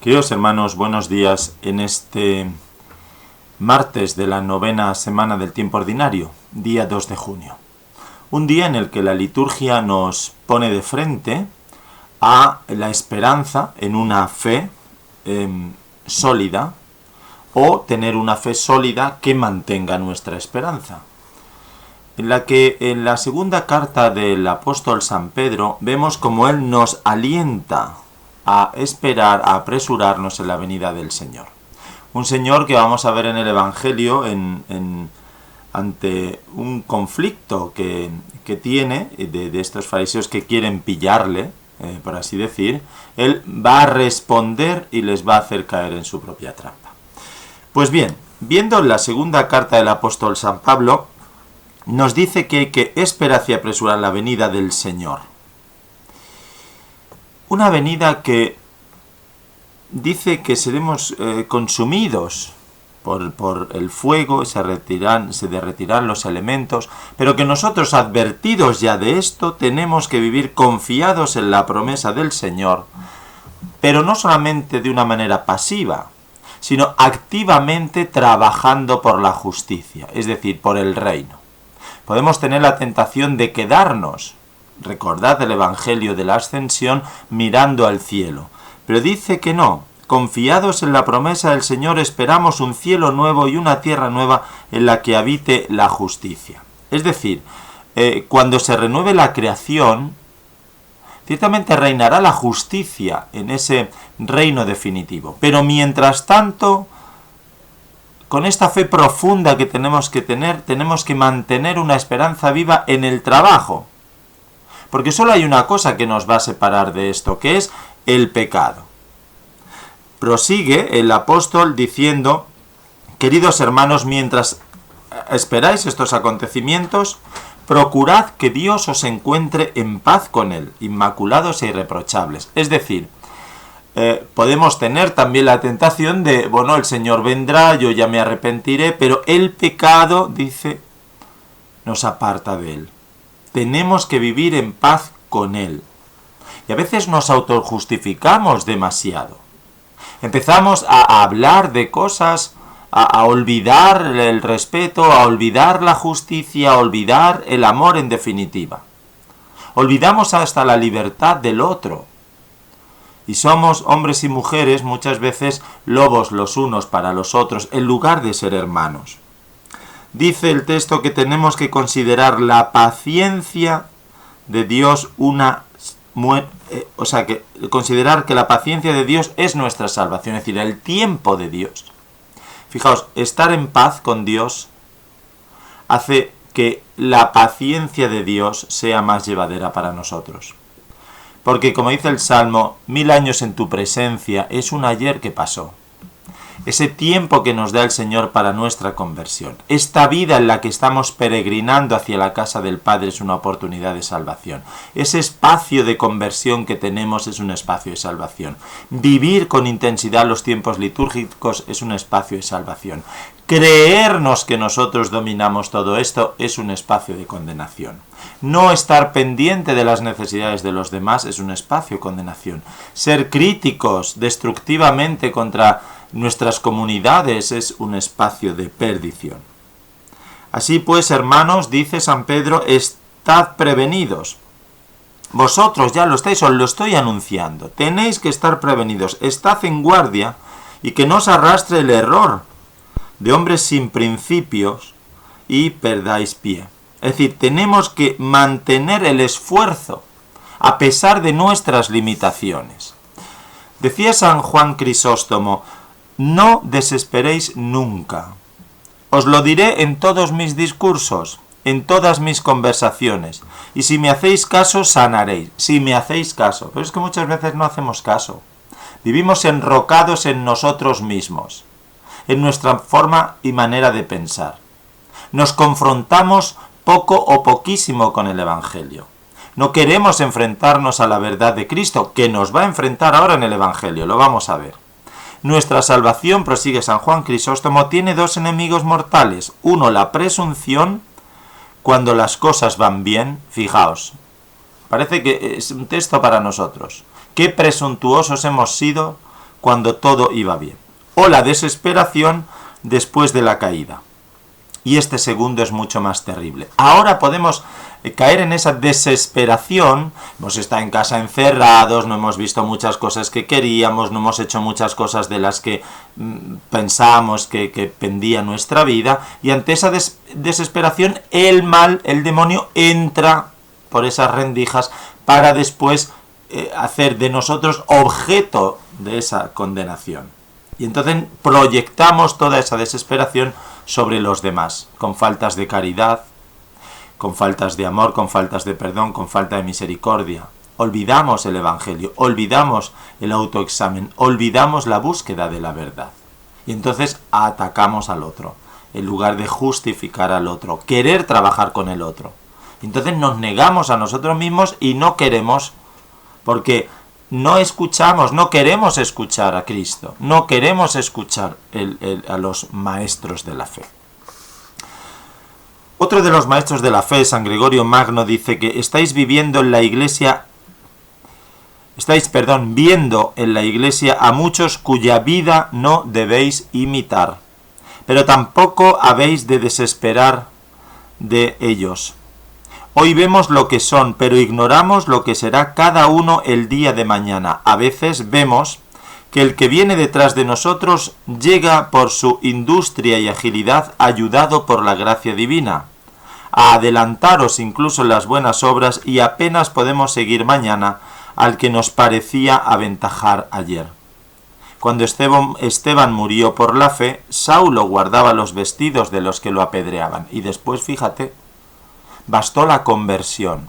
Queridos hermanos, buenos días en este martes de la novena semana del tiempo ordinario, día 2 de junio. Un día en el que la liturgia nos pone de frente a la esperanza en una fe sólida o tener una fe sólida que mantenga nuestra esperanza. En la segunda carta del apóstol San Pedro vemos como él nos alienta a esperar, a apresurarnos en la venida del Señor. Un Señor que vamos a ver en el Evangelio ante un conflicto que tiene de estos fariseos que quieren pillarle, por así decir. Él va a responder y les va a hacer caer en su propia trampa. Pues bien, viendo la segunda carta del apóstol San Pablo, nos dice que hay que esperar y apresurar la venida del Señor. Una venida que dice que seremos consumidos por el fuego, se derretirán los elementos, pero que nosotros, advertidos ya de esto, tenemos que vivir confiados en la promesa del Señor, pero no solamente de una manera pasiva, sino activamente trabajando por la justicia, es decir, por el reino. Podemos tener la tentación de quedarnos, recordad el Evangelio de la Ascensión, mirando al cielo. Pero dice que no, confiados en la promesa del Señor, esperamos un cielo nuevo y una tierra nueva en la que habite la justicia. Es decir, cuando se renueve la creación, ciertamente reinará la justicia en ese reino definitivo. Pero mientras tanto, con esta fe profunda que tenemos que tener, tenemos que mantener una esperanza viva en el trabajo. Porque solo hay una cosa que nos va a separar de esto, que es el pecado. Prosigue el apóstol diciendo: queridos hermanos, mientras esperáis estos acontecimientos, procurad que Dios os encuentre en paz con Él, inmaculados e irreprochables. Es decir, podemos tener también la tentación de, bueno, el Señor vendrá, yo ya me arrepentiré, pero el pecado, dice, nos aparta de Él. Tenemos que vivir en paz con Él. Y a veces nos autojustificamos demasiado. Empezamos a hablar de cosas, a olvidar el respeto, a olvidar la justicia, a olvidar el amor en definitiva. Olvidamos hasta la libertad del otro. Y somos hombres y mujeres muchas veces lobos los unos para los otros, en lugar de ser hermanos. Dice el texto que tenemos que considerar la paciencia de Dios considerar que la paciencia de Dios es nuestra salvación, es decir, el tiempo de Dios. Fijaos, estar en paz con Dios hace que la paciencia de Dios sea más llevadera para nosotros. Porque, como dice el Salmo, 1000 años en tu presencia es un ayer que pasó. Ese tiempo que nos da el Señor para nuestra conversión. Esta vida en la que estamos peregrinando hacia la casa del Padre es una oportunidad de salvación. Ese espacio de conversión que tenemos es un espacio de salvación. Vivir con intensidad los tiempos litúrgicos es un espacio de salvación. Creernos que nosotros dominamos todo esto es un espacio de condenación. No estar pendiente de las necesidades de los demás es un espacio de condenación. Ser críticos destructivamente contra nuestras comunidades es un espacio de perdición. Así pues, hermanos, dice San Pedro, estad prevenidos. Vosotros ya lo estáis, os lo estoy anunciando. Tenéis que estar prevenidos. Estad en guardia y que no os arrastre el error de hombres sin principios y perdáis pie. Es decir, tenemos que mantener el esfuerzo a pesar de nuestras limitaciones. Decía San Juan Crisóstomo: no desesperéis nunca. Os lo diré en todos mis discursos, en todas mis conversaciones. Y si me hacéis caso, sanaréis. Si me hacéis caso. Pero es que muchas veces no hacemos caso. Vivimos enrocados en nosotros mismos, en nuestra forma y manera de pensar. Nos confrontamos poco o poquísimo con el Evangelio. No queremos enfrentarnos a la verdad de Cristo, que nos va a enfrentar ahora en el Evangelio. Lo vamos a ver. Nuestra salvación, prosigue San Juan Crisóstomo, tiene dos enemigos mortales. Uno, la presunción, cuando las cosas van bien. Fijaos, parece que es un texto para nosotros. Qué presuntuosos hemos sido cuando todo iba bien, o la desesperación después de la caída. Y este segundo es mucho más terrible. Ahora podemos caer en esa desesperación. Hemos estado en casa encerrados, no hemos visto muchas cosas que queríamos, no hemos hecho muchas cosas de las que pensábamos que pendía nuestra vida, y ante esa desesperación el mal, el demonio, entra por esas rendijas para después hacer de nosotros objeto de esa condenación. Y entonces proyectamos toda esa desesperación sobre los demás, con faltas de caridad, con faltas de amor, con faltas de perdón, con falta de misericordia. Olvidamos el Evangelio, olvidamos el autoexamen, olvidamos la búsqueda de la verdad. Y entonces atacamos al otro, en lugar de justificar al otro, querer trabajar con el otro. Entonces nos negamos a nosotros mismos y no queremos, porque no escuchamos, no queremos escuchar a Cristo, no queremos escuchar a los maestros de la fe. Otro de los maestros de la fe, San Gregorio Magno, dice que estáis viendo en la iglesia a muchos cuya vida no debéis imitar, pero tampoco habéis de desesperar de ellos. Hoy vemos lo que son, pero ignoramos lo que será cada uno el día de mañana. A veces vemos que el que viene detrás de nosotros llega por su industria y agilidad, ayudado por la gracia divina, a adelantaros incluso en las buenas obras, y apenas podemos seguir mañana al que nos parecía aventajar ayer. Cuando Esteban murió por la fe, Saulo guardaba los vestidos de los que lo apedreaban. Y después, fíjate, bastó la conversión,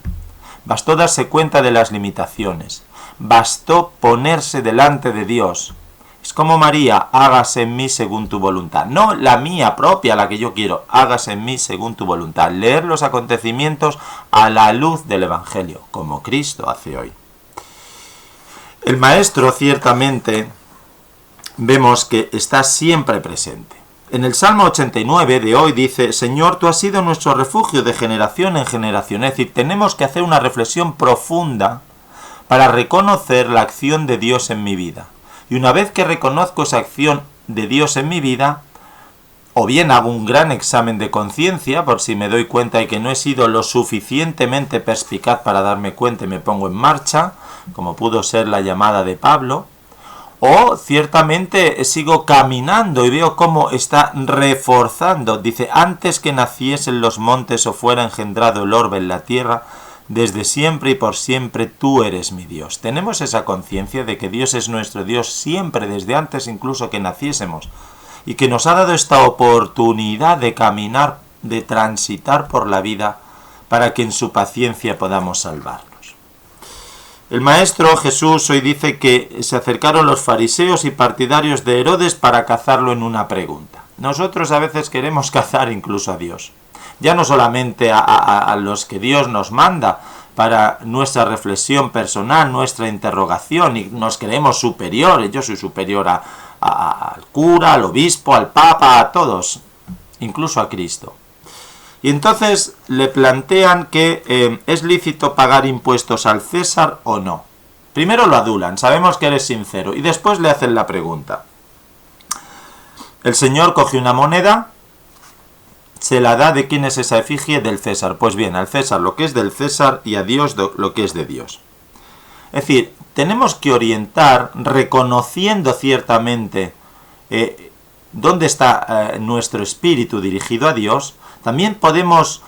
bastó darse cuenta de las limitaciones, bastó ponerse delante de Dios. Es como María, hágase en mí según tu voluntad. No la mía propia, la que yo quiero, hágase en mí según tu voluntad. Leer los acontecimientos a la luz del Evangelio, como Cristo hace hoy. El Maestro, ciertamente, vemos que está siempre presente. En el Salmo 89 de hoy dice: Señor, tú has sido nuestro refugio de generación en generación. Es decir, tenemos que hacer una reflexión profunda para reconocer la acción de Dios en mi vida. Y una vez que reconozco esa acción de Dios en mi vida, o bien hago un gran examen de conciencia, por si me doy cuenta de que no he sido lo suficientemente perspicaz para darme cuenta y me pongo en marcha, como pudo ser la llamada de Pablo, o ciertamente sigo caminando y veo cómo está reforzando. Dice: antes que naciesen los montes o fuera engendrado el orbe en la tierra, desde siempre y por siempre tú eres mi Dios. Tenemos esa conciencia de que Dios es nuestro Dios siempre, desde antes incluso que naciésemos, y que nos ha dado esta oportunidad de caminar, de transitar por la vida, para que en su paciencia podamos salvarnos. El Maestro Jesús hoy dice que se acercaron los fariseos y partidarios de Herodes para cazarlo en una pregunta. Nosotros a veces queremos cazar incluso a Dios. Ya no solamente a los que Dios nos manda para nuestra reflexión personal, nuestra interrogación, y nos creemos superiores. Yo soy superior al cura, al obispo, al papa, a todos, incluso a Cristo. Y entonces le plantean que es lícito pagar impuestos al César o no. Primero lo adulan, sabemos que eres sincero, y después le hacen la pregunta. El Señor coge una moneda, se la da. ¿De quién es esa efigie? Del César. Pues bien, al César lo que es del César y a Dios lo que es de Dios. Es decir, tenemos que orientar, reconociendo ciertamente dónde está nuestro espíritu dirigido a Dios. También podemos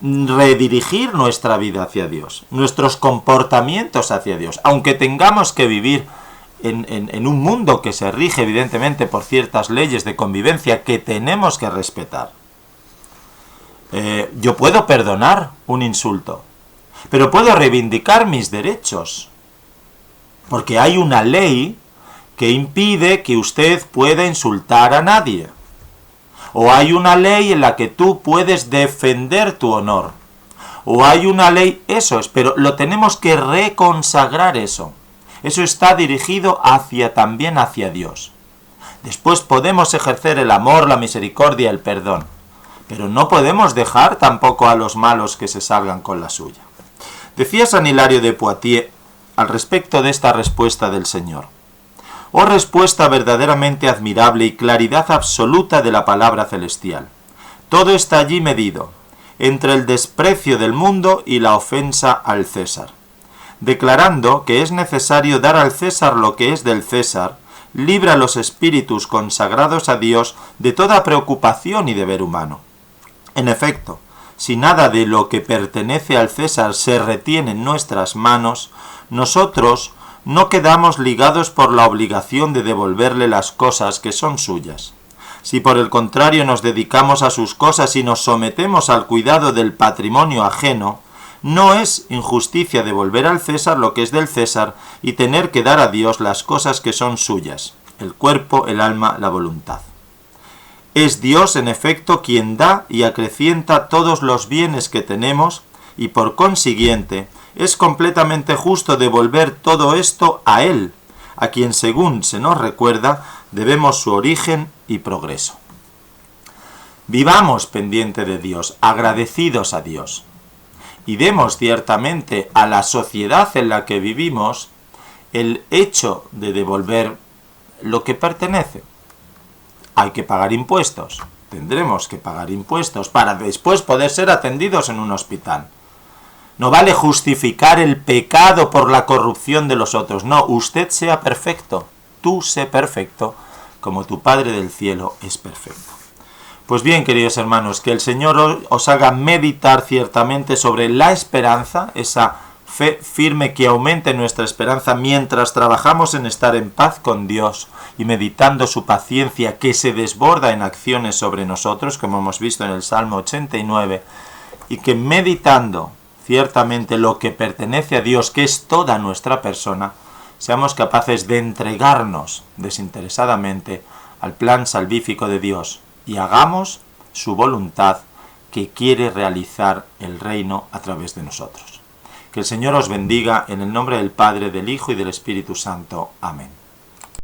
redirigir nuestra vida hacia Dios, nuestros comportamientos hacia Dios, aunque tengamos que vivir en un mundo que se rige evidentemente por ciertas leyes de convivencia que tenemos que respetar. Yo puedo perdonar un insulto, pero puedo reivindicar mis derechos, porque hay una ley que impide que usted pueda insultar a nadie, o hay una ley en la que tú puedes defender tu honor, o hay una ley, eso es, pero lo tenemos que reconsagrar eso. Eso está dirigido también hacia Dios. Después podemos ejercer el amor, la misericordia, el perdón. Pero no podemos dejar tampoco a los malos que se salgan con la suya. Decía San Hilario de Poitiers al respecto de esta respuesta del Señor: Oh respuesta verdaderamente admirable y claridad absoluta de la palabra celestial. Todo está allí medido, entre el desprecio del mundo y la ofensa al César, declarando que es necesario dar al César lo que es del César, libra a los espíritus consagrados a Dios de toda preocupación y deber humano. En efecto, si nada de lo que pertenece al César se retiene en nuestras manos, nosotros no quedamos ligados por la obligación de devolverle las cosas que son suyas. Si por el contrario nos dedicamos a sus cosas y nos sometemos al cuidado del patrimonio ajeno, no es injusticia devolver al César lo que es del César y tener que dar a Dios las cosas que son suyas, el cuerpo, el alma, la voluntad. Es Dios, en efecto, quien da y acrecienta todos los bienes que tenemos y por consiguiente es completamente justo devolver todo esto a Él, a quien, según se nos recuerda, debemos su origen y progreso. Vivamos pendiente de Dios, agradecidos a Dios, y demos ciertamente a la sociedad en la que vivimos el hecho de devolver lo que pertenece. Hay que pagar impuestos, tendremos que pagar impuestos para después poder ser atendidos en un hospital. No vale justificar el pecado por la corrupción de los otros. No, usted sea perfecto, tú sé perfecto, como tu Padre del cielo es perfecto. Pues bien, queridos hermanos, que el Señor os haga meditar ciertamente sobre la esperanza, esa fe firme que aumente nuestra esperanza mientras trabajamos en estar en paz con Dios y meditando su paciencia que se desborda en acciones sobre nosotros, como hemos visto en el Salmo 89, y que meditando ciertamente lo que pertenece a Dios, que es toda nuestra persona, seamos capaces de entregarnos desinteresadamente al plan salvífico de Dios y hagamos su voluntad que quiere realizar el reino a través de nosotros. Que el Señor os bendiga en el nombre del Padre, del Hijo y del Espíritu Santo. Amén.